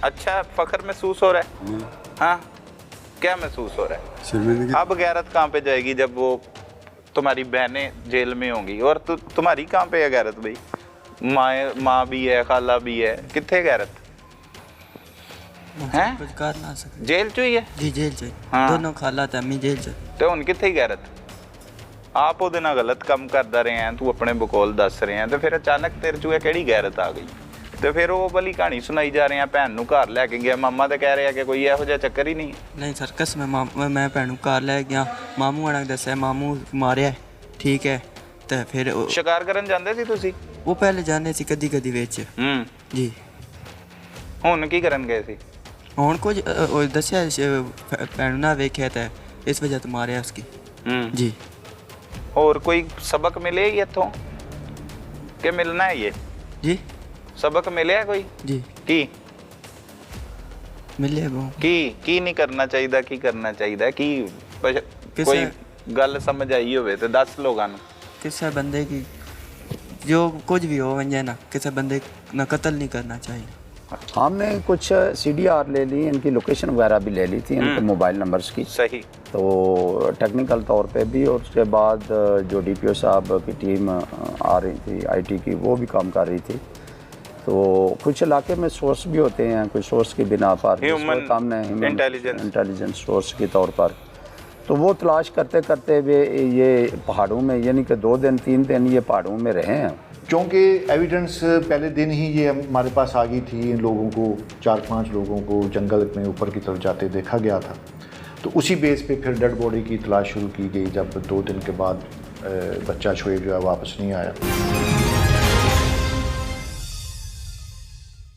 अच्छा फख्र महसूस हो रहा है? नहीं, हाँ, क्या महसूस हो रहा है? शर्मिंदगी। अब गैरत कहाँ पे जाएगी जब वो तुम्हारी बहनें जेल में होंगी? और तुम्हारी कहाँ पे है गैरत भाई? माँ भी है, खाला भी है, कितने गैरत हैं? कुछ कर ना सकते। जेल चो ही है? जी जेल च हाँ। दोनों खाला ते अम्मी जेल च। ਤੇ ਹੁਣ ਕਿੱਥੇ ਗੈਰਤ? ਆਪ ਉਹਦੇ ਨਾਲ ਗਲਤ ਕੰਮ ਕਰਦਾ ਰਿਹਾ, ਤੂੰ ਆਪਣੇ ਬਕੌਲ ਦੱਸ ਰਿਹਾ, ਤੇ ਫਿਰ ਅਚਾਨਕ ਤੇਰੇ 'ਚ ਇਹ ਕਿਹੜੀ ਗੈਰਤ ਆ ਗਈ? ਤੇ ਫਿਰ ਉਹ ਵਾਲੀ ਕਹਾਣੀ ਸੁਣਾਈ ਜਾ ਰਿਹਾ, ਭੈਣ ਨੂੰ ਘਰ ਲੈ ਕੇ ਗਿਆ, ਮਾਮਾ ਤੇ ਕਹਿ ਰਿਹਾ ਕਿ ਕੋਈ ਇਹੋ ਜਿਹਾ ਚੱਕਰ ਹੀ ਨਹੀਂ ਹੈ। नहीं सर्कस में मैं भैन नूं घर लै गया, मामू आना दस्या मामू मारिया, ठीक है। तो फिर ਸ਼ਿਕਾਰ ਕਰਨ ਜਾਂਦੇ ਸੀ ਤੁਸੀਂ? वो पहले जाने सी कदी कदी विच जी। ਹੁਣ ਕੀ ਕਰਨ ਗਏ ਸੀ? हुण कुछ दस्या भैन ना वेख्या तो इस वजह तो मारिया उसकी जी। ਹੋਰ ਕੋਈ ਸਬਕ ਮਿਲੇ ਇੱਥੋਂ ਕਿ ਮਿਲਣਾ ਹੈ? ਇਹ जी ਸਬਕ ਮਿਲਿਆ ਕੋਈ? जी ਕੀ मिले वो ਕੀ ਨਹੀਂ ਕਰਨਾ ਚਾਹੀਦਾ, ਕੀ ਕਰਨਾ ਚਾਹੀਦਾ, ਕੀ ਕਿਸੇ- ਕੋਈ ਗੱਲ ਸਮਝ ਆਈ ਹੋਵੇ ਤੇ ਦੱਸ ਲੋਕਾਂ ਨੂੰ। किसी बंदे की जो कुछ भी हो वजह ना किसी बंदे ना कत्ल नहीं करना चाहिए। हमने कुछ CDR ले ली, इनकी लोकेशन वगैरह भी ले ली थी, इनके मोबाइल नंबर्स की। सही। तो टेक्निकल तौर पे भी, और उसके बाद जो DPO साहब की टीम आ रही थी IT की, वो भी काम कर रही थी। तो कुछ इलाके में सोर्स भी होते हैं, कुछ सोर्स की बिना पर ह्यूमन इंटेलिजेंस सोर्स के तौर पर, तो वो तलाश करते करते वे ये पहाड़ों में, यानी कि 2 दिन 3 दिन ये पहाड़ों में रहे हैं। क्योंकि एविडेंस पहले दिन ही ये हमारे पास आ गई थी, इन लोगों को 4-5 लोगों को जंगल में ऊपर की तरफ जाते देखा गया था। तो उसी बेस पे फिर डेड बॉडी की तलाश शुरू की गई, जब 2 दिन के बाद बच्चा शोएब जो है वापस नहीं आया।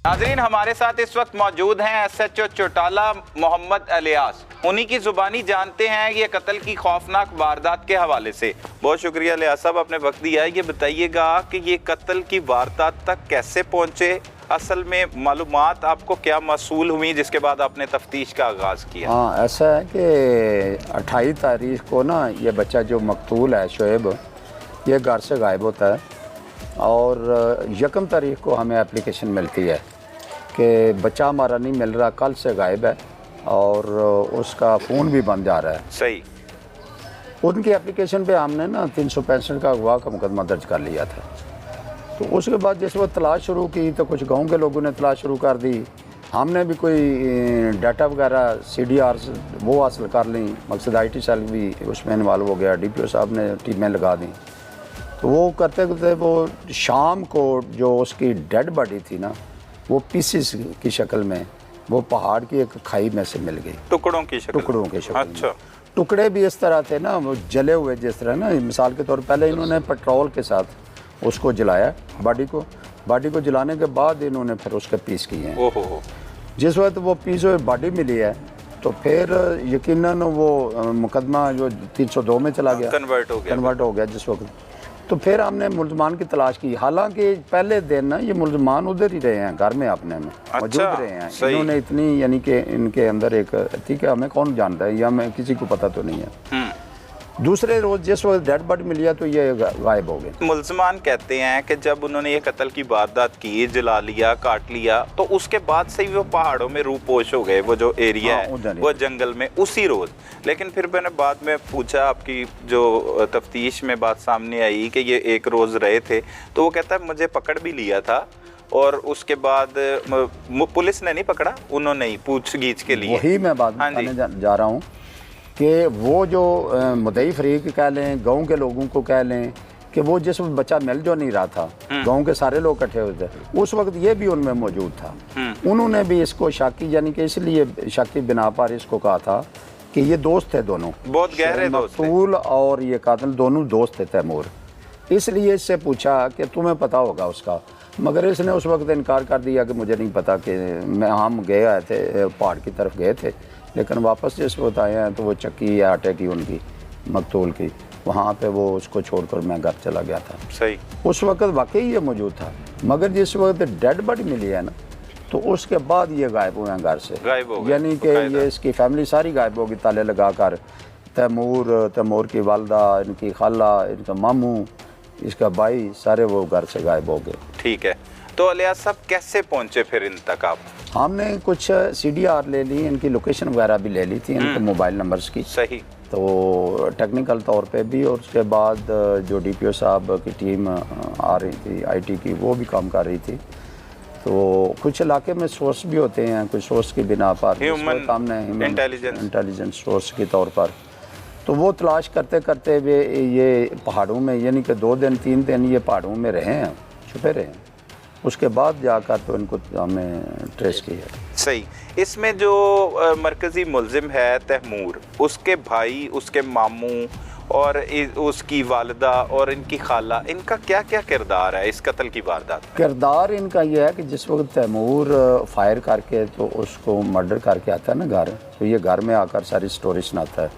नाज़रीन, हमारे साथ इस वक्त मौजूद हैं SHO चौटाला मोहम्मद इलियास। उन्हीं की ज़ुबानी जानते हैं ये कत्ल की खौफनाक वारदात के हवाले से। बहुत शुक्रिया इलियास साहब, आपने वक्त दिया है। ये बताइएगा कि ये कत्ल की वारदात तक कैसे पहुँचे? असल में मालूमात आपको क्या मसूल हुई जिसके बाद आपने तफ्तीश का आगाज़ किया? हाँ, ऐसा है कि 28 तारीख को ना ये बच्चा जो मकतूल है शोएब, ये घर से गायब होता है, और 1 तारीख को हमें एप्लीकेशन मिलती है कि बच्चा हमारा नहीं मिल रहा, कल से गायब है, और उसका फ़ोन भी बंद जा रहा है। सही। उनकी एप्लीकेशन पे हमने ना 365 का अगवा का मुकदमा दर्ज कर लिया था। तो उसके बाद जिस वक्त तलाश शुरू की तो कुछ गांव के लोगों ने तलाश शुरू कर दी, हमने भी कोई डाटा वगैरह CDRs वो हासिल कर ली, मकसद IT सेल भी उसमें इन्वॉल्व हो गया, DPO साहब ने टीमें लगा दी। तो वो करते करते वो शाम को जो उसकी डेड बॉडी थी ना, वो पीसीस की शक्ल में वो पहाड़ की एक खाई में से मिल गई, टुकड़ों की शक्ल। टुकड़ों के शक्ल में। अच्छा। टुकड़े भी इस तरह थे ना, वो जले हुए जिस तरह ना, मिसाल के तौर पर पहले इन्होंने पेट्रोल के साथ उसको जलाया बॉडी को जलाने के बाद इन्होंने फिर उसके पीस किए हैं। ओहो। जिस वक्त वो पीस हुई बॉडी मिली है तो फिर यकीनन वो मुकदमा जो 302 में चला गया, कन्वर्ट हो गया जिस वक्त। तो फिर हमने मुलजमान की तलाश की, हालांकि पहले दिन ना ये मुलजमान उधर ही रहे हैं, घर में अपने में मौजूद रहे हैं। इन्होंने इतनी यानी कि इनके अंदर एक, ठीक है हमें कौन जानता है या हमें किसी को पता तो नहीं है। दूसरे रोज जिस वक्त डेड बॉडी मिली है तो ये गायब हो गए। मुल्ज़मान कहते हैं कि जब उन्होंने ये कत्ल की वारदात की, जला लिया, काट लिया, तो उसके बाद से ही वो पहाड़ों में रूपोश हो गए, वो जो एरिया है वो जंगल में उसी रोज़। लेकिन फिर मैंने बाद में पूछा, आपकी जो तफ्तीश में बात सामने आई कि ये एक रोज़ रहे थे, तो वो कहता है मुझे पकड़ भी लिया था और उसके बाद पुलिस ने नहीं पकड़ा, उन्होंने ही पूछगीछ के लिए। वही मैं बात बताने जा रहा हूँ कि वो जो मुद्दई फरीक कह लें, गांव के लोगों को कह लें कि वो जिस बच्चा मिल जो नहीं रहा था, गांव के सारे लोग इकट्ठे हुए थे, उस वक्त ये भी उनमें मौजूद था। उन्होंने भी इसको शाकी यानी कि इसलिए शाकी बिना पर इसको कहा था कि ये दोस्त थे, दोनों बहुत गहरे दोस्त थे। मकतूल और ये कातिल दोनों दोस्त थे तैमूर। इसलिए इससे पूछा कि तुम्हें पता होगा उसका, मगर इसने उस वक्त इनकार कर दिया कि मुझे नहीं पता, कि हम गए आए थे, पहाड़ की तरफ गए थे, लेकिन वापस जिस वक्त आए हैं तो वो चक्की या आटे की उनकी मकतूल की, वहाँ पे वो उसको छोड़कर मैं घर चला गया था। सही। उस वक्त वाकई ये मौजूद था, मगर जिस वक्त डेड बॉडी मिली है ना, तो उसके बाद ये गायब हुए हैं घर से, गायब हो गए, यानी कि ये इसकी फैमिली सारी गायब होगी ताले लगा कर। तैमूर की वालदा, इनकी खाला, इनका मामू, इसका भाई, सारे वो घर से गायब हो गए। ठीक है, तो अलियास साहब कैसे पहुंचे फिर इन तक आप? हमने कुछ CDR ले ली, इनकी लोकेशन वगैरह भी ले ली थी, इनके मोबाइल नंबर्स की। सही। तो टेक्निकल तौर पे भी, और उसके बाद जो DPO साहब की टीम आ रही थी IT की, वो भी काम कर रही थी। तो कुछ इलाके में सोर्स भी होते हैं, कुछ सोर्स की बिना पर ह्यूमन इंटेलिजेंस सोर्स के तौर पर, तो वो तलाश करते करते हुए ये पहाड़ों में, यानी कि 2 दिन 3 दिन ये पहाड़ों में रहे हैं, छुपे रहे हैं। उसके बाद जाकर तो इनको हमने ट्रेस किया। सही। इसमें जो मरकज़ी मुल्ज़िम है तैमूर, उसके भाई, उसके मामू और उसकी वालदा और इनकी खाला, इनका क्या क्या किरदार है इस कत्ल की वारदात में? किरदार इनका यह है कि जिस वक्त तैमूर फायर करके तो उसको मर्डर करके आता है ना घर, तो ये घर में आकर सारी स्टोरी सुनाता है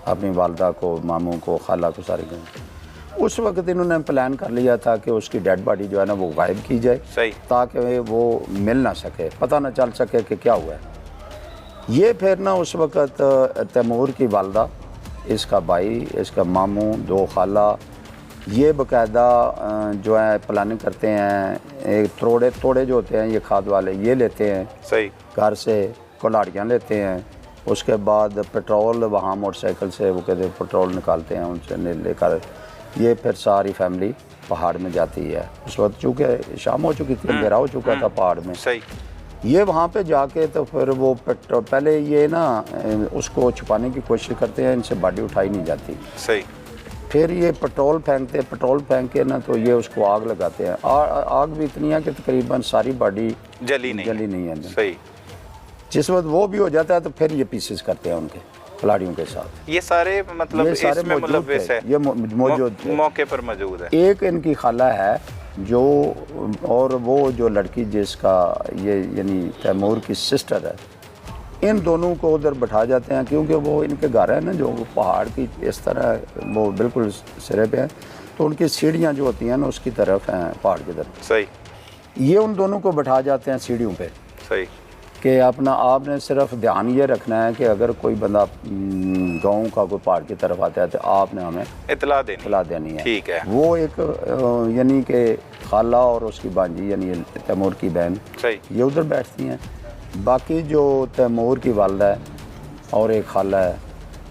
अपनी वालदा को, मामू को, खाला को, सारी घर। उस वक्त इन्होंने प्लान कर लिया था कि उसकी डेड बॉडी जो है ना वो गायब की जाए, सही, ताकि वो मिल ना सके, पता ना चल सके कि क्या हुआ है। ये फिर ना उस वक्त तैमूर की वालदा, इसका भाई, इसका मामू, 2 खाला, ये बाकायदा जो है प्लानिंग करते हैं। एक तोड़े जो होते हैं ये खाद वाले, ये लेते हैं सही, घर से कुल्हाड़ियाँ लेते हैं। उसके बाद पेट्रोल वहाँ मोटरसाइकिल से वो कहते पेट्रोल निकालते हैं, उनसे लेकर ये फिर सारी फैमिली पहाड़ में जाती है। उस वक्त चूँकि शाम हो चुकी थी, अंधेरा हो चुका था पहाड़ में। सही। ये वहाँ पे जाके तो फिर वो पेट्रोल, पहले ये ना उसको छुपाने की कोशिश करते हैं, इनसे बॉडी उठाई नहीं जाती। सही। फिर ये पेट्रोल फेंक के ना तो ये उसको आग लगाते हैं। आग भी इतनी है कि तकरीबन सारी बॉडी जली नहीं है। सही। जिस वक्त वो भी हो जाता है तो फिर ये पीसेस करते हैं उनके खिलाड़ियों के साथ। ये सारे मतलब ये सारे इसमें मुलव्विस है, ये मौजूद मौके पर मौजूद है। एक इनकी खाला है जो, और वो जो लड़की जिसका ये यानी तैमूर की सिस्टर है, इन दोनों को उधर बैठा जाते हैं, क्योंकि वो इनके घर है ना जो पहाड़ की इस तरह वो बिल्कुल सिरे पे है, तो उनकी सीढ़ियाँ जो होती हैं ना उसकी तरफ हैं, पहाड़ की तरफ। सही। ये उन दोनों को बैठा जाते हैं सीढ़ियों पे सही, कि आपने सिर्फ ध्यान ये रखना है कि अगर कोई बंदा गांव का कोई पहाड़ की तरफ आता है तो आपने हमें इतला देनी है। ठीक है। वो एक यानी कि खाला और उसकी भांजी यानी तैमूर की बहन, सही, ये उधर बैठती हैं। बाकी जो तैमूर की वालदा है और एक खाला है,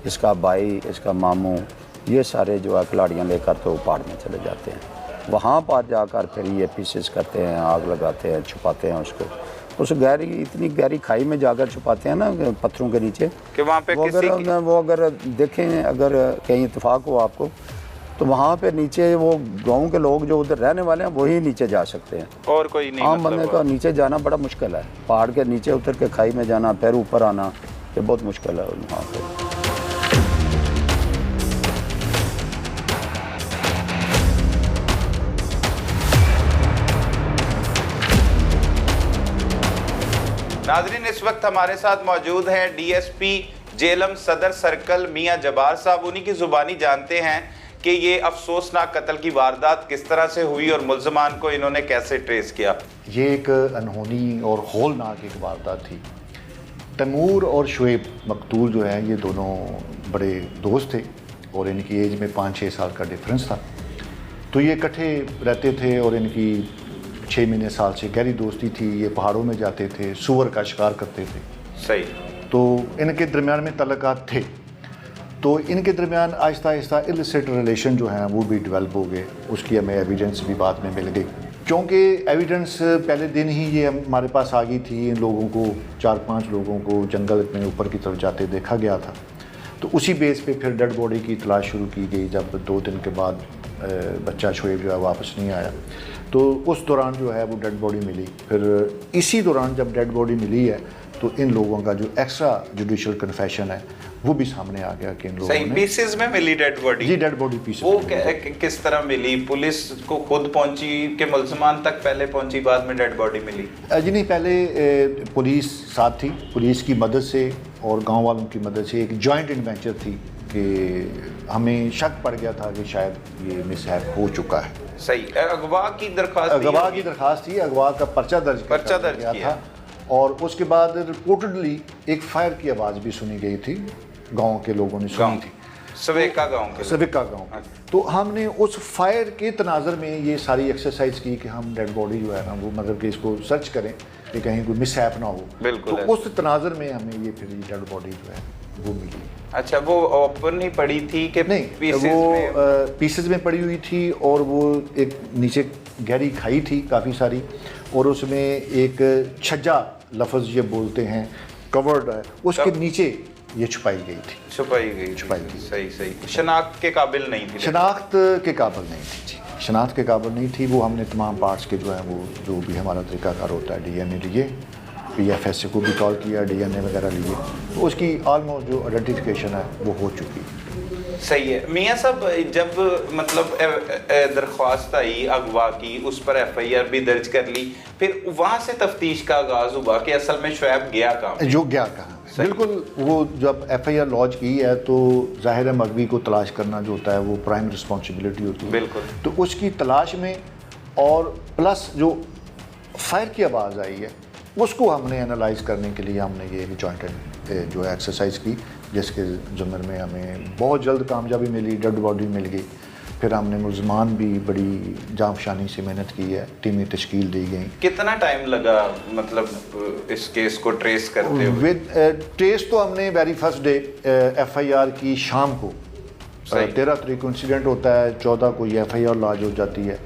इसका भाई, इसका मामू, ये सारे जो है खिलाड़ियाँ लेकर तो पहाड़ में चले जाते हैं। वहाँ पर जाकर फिर ये पीसेस करते हैं, आग लगाते हैं, छुपाते हैं उसको। उस गहरी, इतनी गहरी खाई में जाकर छुपाते हैं ना पत्थरों के नीचे कि वहाँ पे वो अगर देखें, अगर कहीं इत्तेफाक हो आपको, तो वहाँ पे नीचे वो गांव के लोग जो उधर रहने वाले हैं वही नीचे जा सकते हैं। और कोई नहीं, आम बंदे का नीचे जाना बड़ा मुश्किल है। पहाड़ के नीचे उतर के खाई में जाना, फिर ऊपर आना, ये बहुत मुश्किल है वहाँ पे। नाजरीन, इस वक्त हमारे साथ मौजूद हैं डीएसपी जेहलम सदर सर्कल मियां जब्बार साहब। उन्हीं की जुबानी जानते हैं कि ये अफसोसनाक कत्ल की वारदात किस तरह से हुई और मुल्ज़मान को इन्होंने कैसे ट्रेस किया। ये एक अनहोनी और हौलनाक एक वारदात थी। तैमूर और शुएब मकतूल जो है, ये दोनों बड़े दोस्त थे और इनकी एज में 5-6 साल का डिफरेंस था। तो ये इकट्ठे रहते थे और इनकी 6 महीने साल से गहरी दोस्ती थी। ये पहाड़ों में जाते थे, सूअर का शिकार करते थे। सही। तो इनके दरमियान में तल्लुकात थे। तो इनके दरमियान आहिस्ता आहिस्ता इलिसिट रिलेशन जो हैं वो भी डेवलप हो गए। उसकी हमें एविडेंस भी बाद में मिल गई, क्योंकि एविडेंस पहले दिन ही ये हमारे पास आ गई थी। इन लोगों को, 4-5 लोगों को जंगल में ऊपर की तरफ जाते देखा गया था। तो उसी बेस पे फिर डेड बॉडी की तलाश शुरू की गई। जब 2 दिन के बाद बच्चा शुएब जो है वापस नहीं आया, तो उस दौरान जो है वो डेड बॉडी मिली। फिर इसी दौरान जब डेड बॉडी मिली है तो इन लोगों का जो एक्स्ट्रा जुडिशियल कन्फेशन है वो भी सामने आ गया कि इन लोगों ने पीसेस में मिली डेड बॉडी। जी, डेड बॉडी पीसेस। वो किस तरह मिली? पुलिस को खुद पहुंची कि मुल्ज़मान तक पहले पहुंची, बाद में डेड बॉडी मिली? जी नहीं, पहले पुलिस साथ थी। पुलिस की मदद से और गांव वालों की मदद से एक जॉइंट इन्वेंचर थी कि हमें शक पड़ गया था कि शायद ये मिसहैप हो चुका है। सही। अगवा की दरखास्त थी। अगवा का पर्चा दर्ज किया था और उसके बाद रिपोर्टेडली एक फायर की आवाज़ भी सुनी गई थी, गांव के लोगों ने सुनी थी, सवेका गांव। तो हमने उस फायर के तनाज़र में ये सारी एक्सरसाइज की कि हम डेड बॉडी जो है ना वो मतलब कि इसको सर्च करें कि कहीं कोई मिसहैप ना हो। बिल्कुल। तो उस तनाज़र में हमें ये फिर डेड बॉडी जो है वो मिली। अच्छा, वो ओपन ही पड़ी थी कि नहीं, वो पीसेस में पड़ी हुई थी और वो एक नीचे गहरी खाई थी काफ़ी सारी, और उसमें एक छज्जा लफ्ज़ ये बोलते हैं कवर्ड है, उसके नीचे ये छुपाई गई थी। सही। शनाख्त के काबिल नहीं थी। शनाख्त के काबिल नहीं थी। वो हमने तमाम पार्ट्स के जो है वो जो भी हमारा तरीकाकार होता है, डीएनए लिए, PFS को भी कॉल किया, डीएनए वगैरह लिए, तो उसकी ऑलमोस्ट जो आइडेंटिफिकेशन है वो हो चुकी है। सही है। मियाँ साहब, जब मतलब दरख्वास्त आई अगवा की, उस पर FIR भी दर्ज कर ली, फिर वहाँ से तफ्तीश का आगाज़ हुआ कि असल में शुएब गया कहाँ? बिल्कुल। वो जब FIR लॉन्च की है तो ज़ाहिर है मगवी को तलाश करना जो होता है वो प्राइम रिस्पॉन्सिबिलिटी होती है। बिल्कुल। तो उसकी तलाश में और प्लस जो फायर की आवाज़ आई है उसको हमने एनालाइज करने के लिए हमने ये जॉइंट जो है एक्सरसाइज की, जिसके ज़मन में हमें बहुत जल्द कामयाबी मिली, डेड बॉडी मिल गई। फिर हमने मुल्ज़मान भी बड़ी जांफशानी से मेहनत की है, टीमें तश्कील दी गई। कितना टाइम लगा मतलब इस केस को ट्रेस करते हुए? ट्रेस तो हमने वेरी फर्स्ट डे FIR की शाम को, 13 तारीख को इंसिडेंट होता है, 14 को ये FIR लॉन्च हो जाती है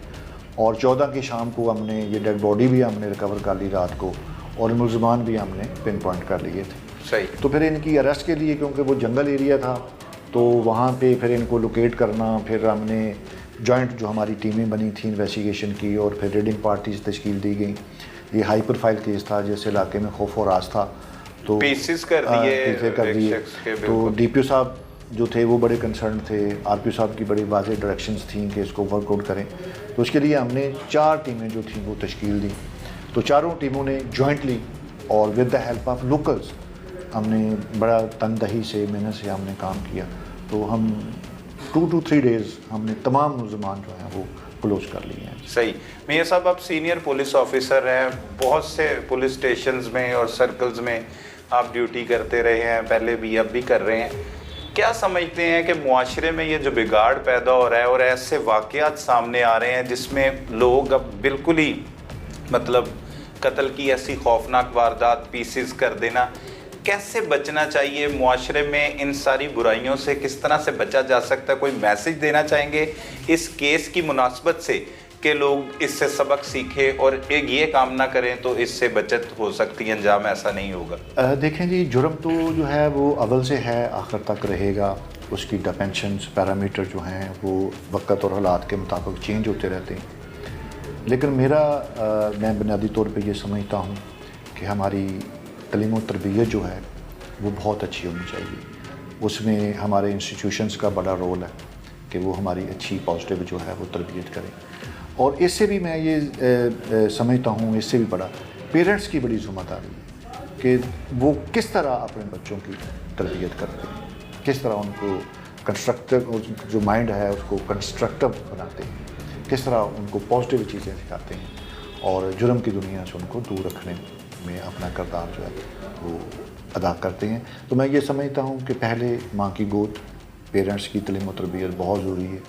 और 14 की शाम को हमने ये डेड बॉडी भी हमने रिकवर कर ली रात को, और मुल्ज़मान भी हमने पिन पॉइंट कर लिए थे। सही। तो फिर इनकी अरेस्ट के लिए, क्योंकि वो जंगल एरिया था, तो वहाँ पे फिर इनको लोकेट करना, फिर हमने जॉइंट जो हमारी टीमें बनी थी इन्वेस्टिगेशन की, और फिर रेडिंग पार्टीज तश्कील दी गई। ये हाई प्रोफाइल केस था, जिस इलाके में खौफ और राज था, तो पीसेस कर दिए। तो DPO साहब जो थे वो बड़े कंसर्न थे, RPO साहब की बड़ी वाज़ेह डायरेक्शंस थी कि इसको वर्कआउट करें। तो उसके लिए हमने 4 टीमें जो थी वो तश्कील दी। तो चारों टीमों ने जॉइंटली और with the help of locals हमने बड़ा तनदही से, मेहनत से हमने काम किया। तो हम 2 to 3 डेज़ हमने तमाम मुल्ज़मान जो हैं वो क्लोज कर लिए हैं। सही। मियाँ साहब, आप सीनियर पुलिस ऑफिसर हैं, बहुत से पुलिस स्टेशंस में और सर्कल्स में आप ड्यूटी करते रहे हैं, पहले भी अब भी कर रहे हैं। क्या समझते हैं कि मुआशरे में ये जो बिगाड़ पैदा हो रहा है और ऐसे वाक़यात सामने आ रहे हैं जिसमें लोग अब बिल्कुल ही मतलब कत्ल की ऐसी खौफनाक वारदात, पीसेस कर देना, कैसे बचना चाहिए मुआशरे में? इन सारी बुराइयों से किस तरह से बचा जा सकता है? कोई मैसेज देना चाहेंगे इस केस की मुनासबत से के लोग इससे सबक सीखें और एक ये काम ना करें तो इससे बचत हो सकती है, अंजाम ऐसा नहीं होगा? देखें जी, जुर्म तो जो है वो अव्वल से है आखिर तक रहेगा। उसकी डायमेंशंस पैरामीटर जो हैं वो वक्त और हालात के मुताबिक चेंज होते रहते हैं। लेकिन मैं बुनियादी तौर पे ये समझता हूँ कि हमारी तालीम और तरबियत जो है वो बहुत अच्छी होनी चाहिए। उसमें हमारे इंस्टीट्यूशंस का बड़ा रोल है कि वो हमारी अच्छी पॉजिटिव जो है वो तरबियत करें। और इससे भी मैं ये समझता हूँ, इससे भी बड़ा पेरेंट्स की बड़ी ज़िम्मेदारी है कि वो किस तरह अपने बच्चों की तरबियत करते हैं, किस तरह उनको कंस्ट्रक्टिव जो माइंड है उसको कंस्ट्रक्टिव बनाते हैं, किस तरह उनको पॉजिटिव चीज़ें सिखाते हैं और जुर्म की दुनिया से उनको दूर रखने में अपना किरदार जो है वो अदा करते हैं। तो मैं ये समझता हूँ कि पहले माँ की गोद, पेरेंट्स की तालीम और तरबियत बहुत ज़रूरी है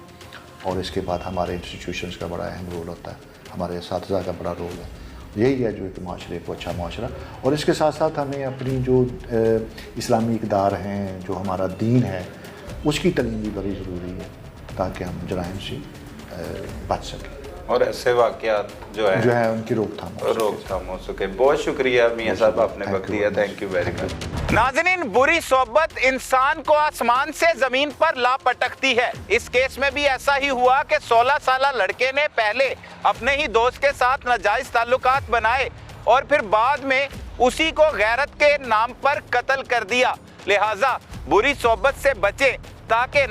और इसके बाद हमारे इंस्टीट्यूशंस का बड़ा अहम रोल होता है, हमारे असातिज़ा का बड़ा रोल है। यही है जो एक माशरे को अच्छा माशरा। और इसके साथ साथ हमें अपनी जो इस्लामी इक़दार हैं, जो हमारा दीन है, उसकी तालीम भी बड़ी ज़रूरी है ताकि हम जराइम से बच सकें और ऐसे वाक़यात जो है उनकी रोकथाम हो सके। बहुत शुक्रिया मियाँ साहब, आपने वक्त दिया, थैंक यू वेरी मच। नाज़रीन, बुरी सोबत इंसान को आसमान से ज़मीन पर ला पटकती है। इस केस में भी ऐसा ही हुआ कि 16 साला लड़के ने पहले अपने ही दोस्त के साथ नाजायज़ ताल्लुकात बनाए और फिर बाद में उसी को गैरत के नाम पर कत्ल कर दिया। लिहाजा बुरी सोबत से बचें ताकि